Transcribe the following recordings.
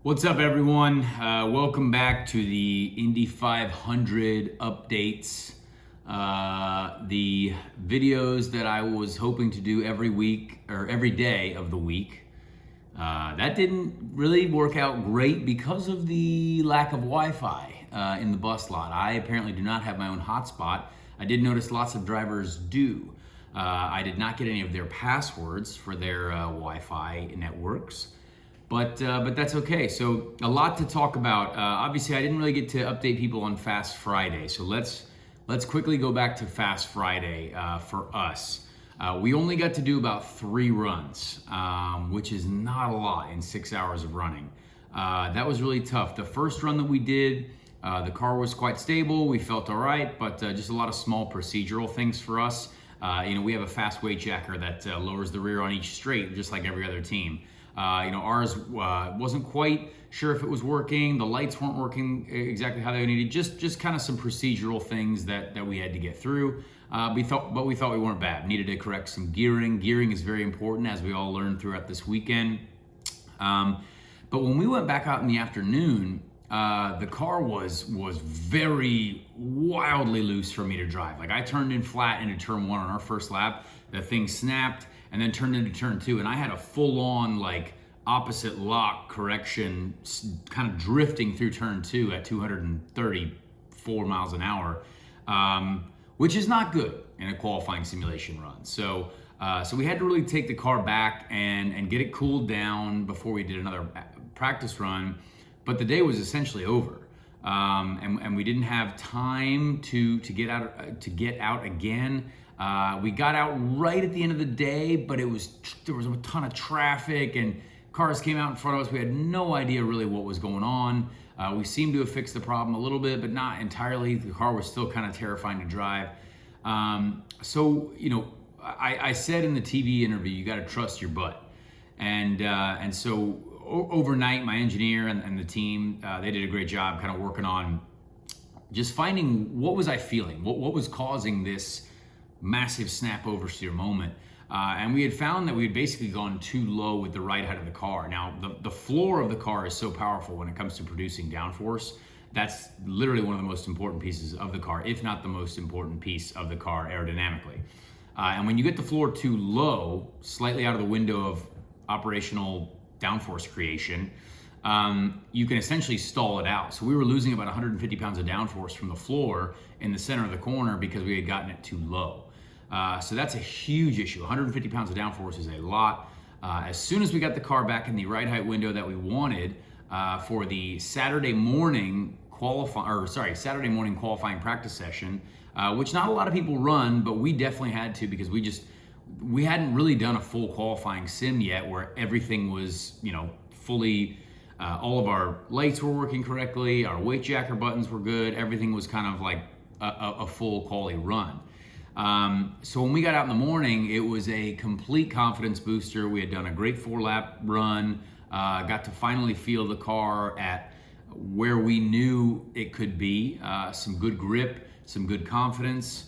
What's up, everyone? Welcome back to the Indy 500 updates. The videos that I was hoping to do every week or every day of the week. That didn't really work out great because of the lack of Wi-Fi in the bus lot. I apparently do not have my own hotspot. I did notice lots of drivers do. I did not get any of their passwords for their Wi-Fi networks. But that's okay. So a lot to talk about. Obviously, I didn't really get to update people on Fast Friday. So let's quickly go back to Fast Friday for us. We only got to do about 3 runs, which is not a lot in 6 hours of running. That was really tough. The first run that we did, the car was quite stable. We felt all right, but just a lot of small procedural things for us. We have a fast weight jacker that lowers the rear on each straight, just like every other team. Ours wasn't quite sure if it was working. The lights weren't working exactly how they needed. Just kind of some procedural things that we had to get through. We thought we weren't bad. Needed to correct some gearing. Gearing is very important, as we all learned throughout this weekend. But when we went back out in the afternoon, the car was very wildly loose for me to drive. Like, I turned in flat into turn 1 on our first lap. The thing snapped and then turned into turn 2, and I had a full-on opposite lock correction, kind of drifting through turn 2 at 234 miles an hour, which is not good in a qualifying simulation run. So we had to really take the car back and get it cooled down before we did another practice run. But the day was essentially over, and we didn't have time to get out again. We got out right at the end of the day, but there was a ton of traffic and cars came out in front of us. We had no idea really what was going on. We seemed to have fixed the problem a little bit, but not entirely. The car was still kind of terrifying to drive. I said in the TV interview, you got to trust your butt. And so overnight, my engineer and the team, they did a great job kind of working on just finding what was I feeling, what was causing this massive snap oversteer moment. And we had found that we had basically gone too low with the right height of the car. Now, the floor of the car is so powerful when it comes to producing downforce. That's literally one of the most important pieces of the car, if not the most important piece of the car aerodynamically. And when you get the floor too low, slightly out of the window of operational downforce creation, you can essentially stall it out. So we were losing about 150 pounds of downforce from the floor in the center of the corner because we had gotten it too low. So that's a huge issue. 150 pounds of downforce is a lot. As soon as we got the car back in the right height window that we wanted for the Saturday morning qualifying practice session, which not a lot of people run, but we definitely had to because we hadn't really done a full qualifying sim yet where everything was, fully, all of our lights were working correctly, our weight jacker buttons were good, everything was kind of like a full quali run. So when we got out in the morning, it was a complete confidence booster. We had done a great 4-lap run, got to finally feel the car at where we knew it could be, some good grip, some good confidence.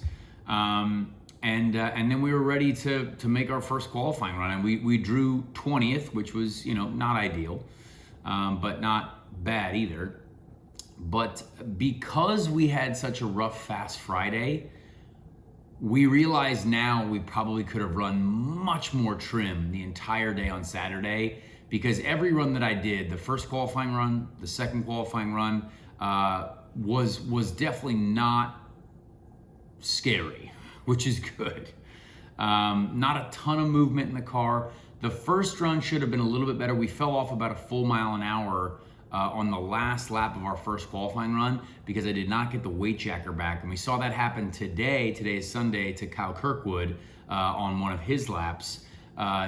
And then we were ready to make our first qualifying run, and we drew 20th, which was not ideal, but not bad either. But because we had such a rough Fast Friday, we realize now we probably could have run much more trim the entire day on Saturday, because every run that I did, the first qualifying run, the second qualifying run, was definitely not scary, which is good. Not a ton of movement in the car. The first run should have been a little bit better. We fell off about a full mile an hour on the last lap of our first qualifying run because I did not get the weight jacker back. And we saw that happen today. Today is Sunday, to Kyle Kirkwood on one of his laps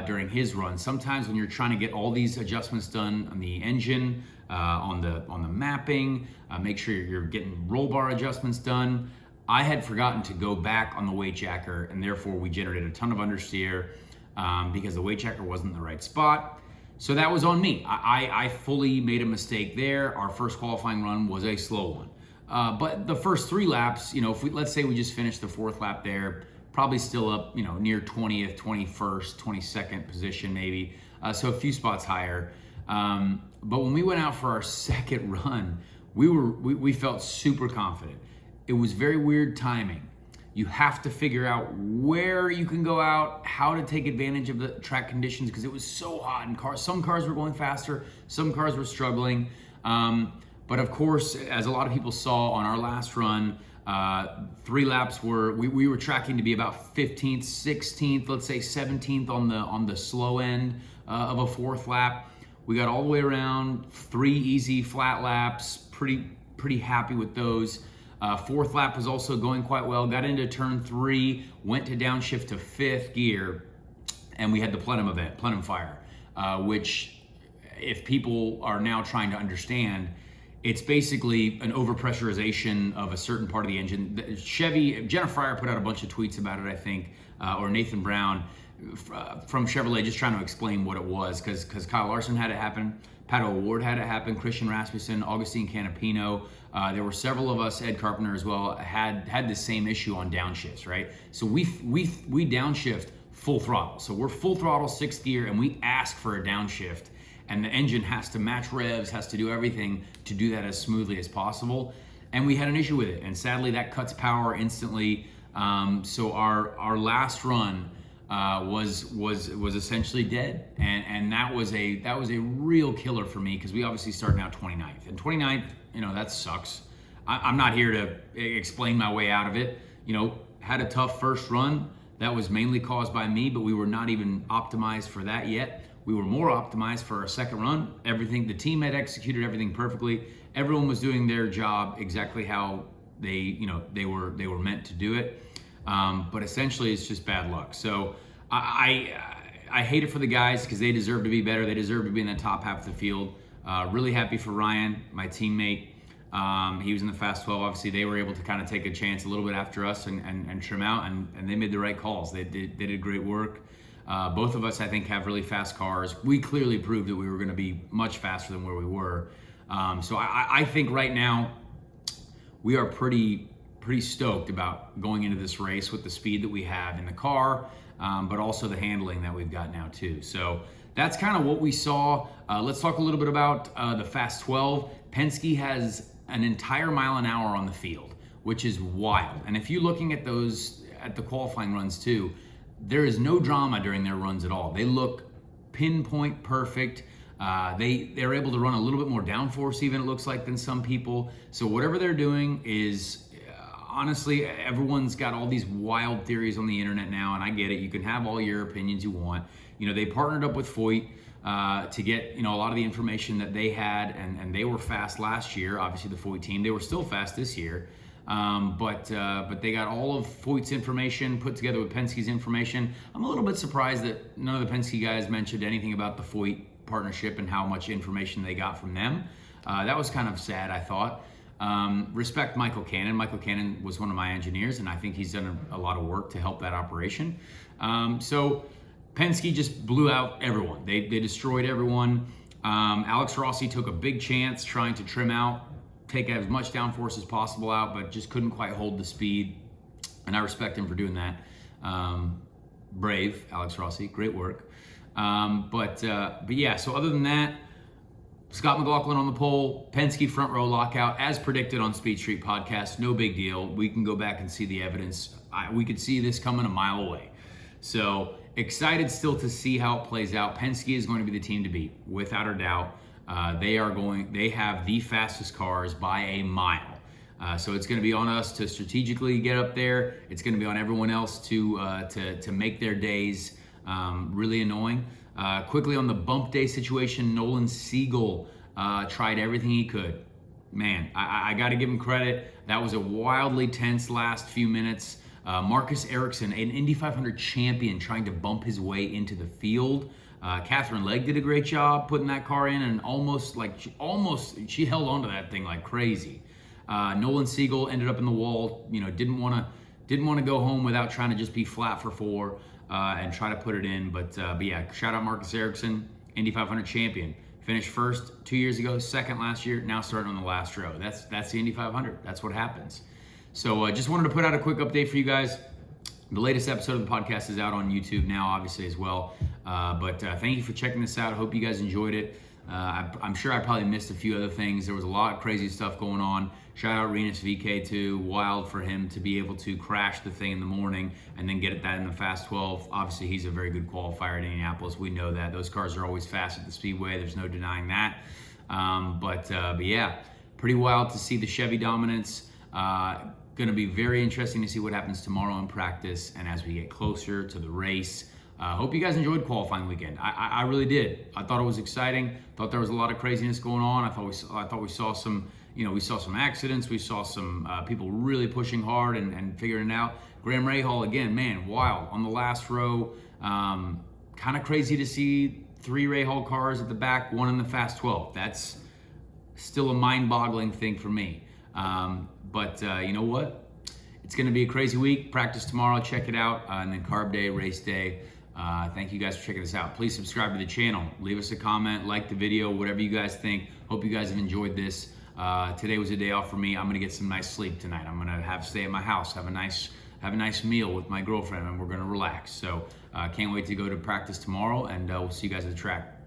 during his run. Sometimes when you're trying to get all these adjustments done on the engine, on the mapping, make sure you're getting roll bar adjustments done, I had forgotten to go back on the weight jacker, and therefore we generated a ton of understeer because the weight jacker wasn't in the right spot. So that was on me. I fully made a mistake there. Our first qualifying run was a slow one. But the first 3 laps, if let's say we just finished the 4th lap there, probably still up, near 20th, 21st, 22nd position maybe. So a few spots higher. But when we went out for our second run, we felt super confident. It was very weird timing. You have to figure out where you can go out, how to take advantage of the track conditions, because it was so hot and some cars were going faster, some cars were struggling. But of course, as a lot of people saw on our last run, 3 laps we were tracking to be about 15th, 16th, let's say 17th on the slow end of a 4th lap. We got all the way around, 3 easy flat laps, pretty happy with those. 4th lap was also going quite well. Got into turn 3, went to downshift to 5th gear, and we had the plenum fire, which, if people are now trying to understand, it's basically an overpressurization of a certain part of the engine. Jenna Fryer put out a bunch of tweets about it, I think, or Nathan Brown from Chevrolet, just trying to explain what it was, because Kyle Larson had it happen, Pato O'Ward had it happen, Christian Rasmussen, Augustine Canapino. There were several of us, Ed Carpenter as well, had the same issue on downshifts, right? So we downshift full throttle. So we're full throttle 6th gear, and we ask for a downshift. And the engine has to match revs, has to do everything to do that as smoothly as possible. And we had an issue with it, and sadly that cuts power instantly. So our last run was essentially dead, and that was a real killer for me, because we obviously started out 29th, and 29th, that sucks. I'm not here to explain my way out of it. Had a tough first run that was mainly caused by me, but we were not even optimized for that yet. We were more optimized for our second run. The team had executed everything perfectly. Everyone was doing their job exactly how they were meant to do it. But essentially, it's just bad luck. So I hate it for the guys, because they deserve to be better. They deserve to be in the top half of the field. Really happy for Ryan, my teammate. He was in the Fast 12. Obviously, they were able to kind of take a chance a little bit after us and trim out, and they made the right calls. They did great work. Both of us, I think, have really fast cars. We clearly proved that we were going to be much faster than where we were. So I think right now we are pretty stoked about going into this race with the speed that we have in the car, but also the handling that we've got now too. So that's kind of what we saw. Let's talk a little bit about the Fast 12. Penske has an entire mile an hour on the field, which is wild. And if you're looking at the qualifying runs too, there is no drama during their runs at all. They look pinpoint perfect. They're able to run a little bit more downforce, even, it looks like, than some people. So whatever they're doing is, honestly, everyone's got all these wild theories on the internet now, and I get it. You can have all your opinions you want. They partnered up with Foyt to get a lot of the information that they had, and they were fast last year. Obviously, the Foyt team, they were still fast this year. But they got all of Foyt's information put together with Penske's information. I'm a little bit surprised that none of the Penske guys mentioned anything about the Foyt partnership and how much information they got from them. That was kind of sad, I thought. Respect Michael Cannon. Michael Cannon was one of my engineers, and I think he's done a lot of work to help that operation. So Penske just blew out everyone. They destroyed everyone. Alex Rossi took a big chance trying to trim out, take as much downforce as possible out, but just couldn't quite hold the speed, and I respect him for doing that. Brave Alex Rossi, great work. But yeah, so other than that, Scott McLaughlin on the pole, Penske front row lockout, as predicted on Speed Street Podcast. No big deal. We can go back and see the evidence. We could see this coming a mile away. So excited still to see how it plays out. Penske is going to be the team to beat, without a doubt. They have the fastest cars by a mile. So it's going to be on us to strategically get up there. It's going to be on everyone else to make their days really annoying. Quickly on the bump day situation, Nolan Siegel tried everything he could. Man, I got to give him credit. That was a wildly tense last few minutes. Marcus Ericsson, an Indy 500 champion, trying to bump his way into the field. Catherine Legg did a great job putting that car in, and she held onto that thing like crazy. Nolan Siegel ended up in the wall. Didn't want to go home without trying to just be flat for 4 and try to put it in. But yeah, shout out Marcus Ericsson, Indy 500 champion. Finished first 2 years ago, second last year, now starting on the last row. That's the Indy 500. That's what happens. So just wanted to put out a quick update for you guys. The latest episode of the podcast is out on YouTube now, obviously, as well. But thank you for checking this out. I hope you guys enjoyed it. I'm sure I probably missed a few other things. There was a lot of crazy stuff going on. Shout out Renus VK2, wild for him to be able to crash the thing in the morning and then get that in the fast 12. Obviously, he's a very good qualifier at Indianapolis. We know that. Those cars are always fast at the Speedway. There's no denying that. But yeah, pretty wild to see the Chevy dominance. Going to be very interesting to see what happens tomorrow in practice and as we get closer to the race. Hope you guys enjoyed qualifying weekend. I really did. I thought it was exciting. Thought there was a lot of craziness going on. I thought we saw some, we saw some accidents. We saw some people really pushing hard and figuring it out. Graham Rahal again, man, wild on the last row. Kind of crazy to see 3 Rahal cars at the back, 1 in the fast 12. That's still a mind-boggling thing for me. But you know what? It's going to be a crazy week. Practice tomorrow. Check it out. And then carb day, race day. Thank you guys for checking this out. Please subscribe to the channel. Leave us a comment. Like the video. Whatever you guys think. Hope you guys have enjoyed this. Today was a day off for me. I'm going to get some nice sleep tonight. I'm going to stay at my house. Have a nice meal with my girlfriend. And we're going to relax. So can't wait to go to practice tomorrow. And we'll see you guys at the track.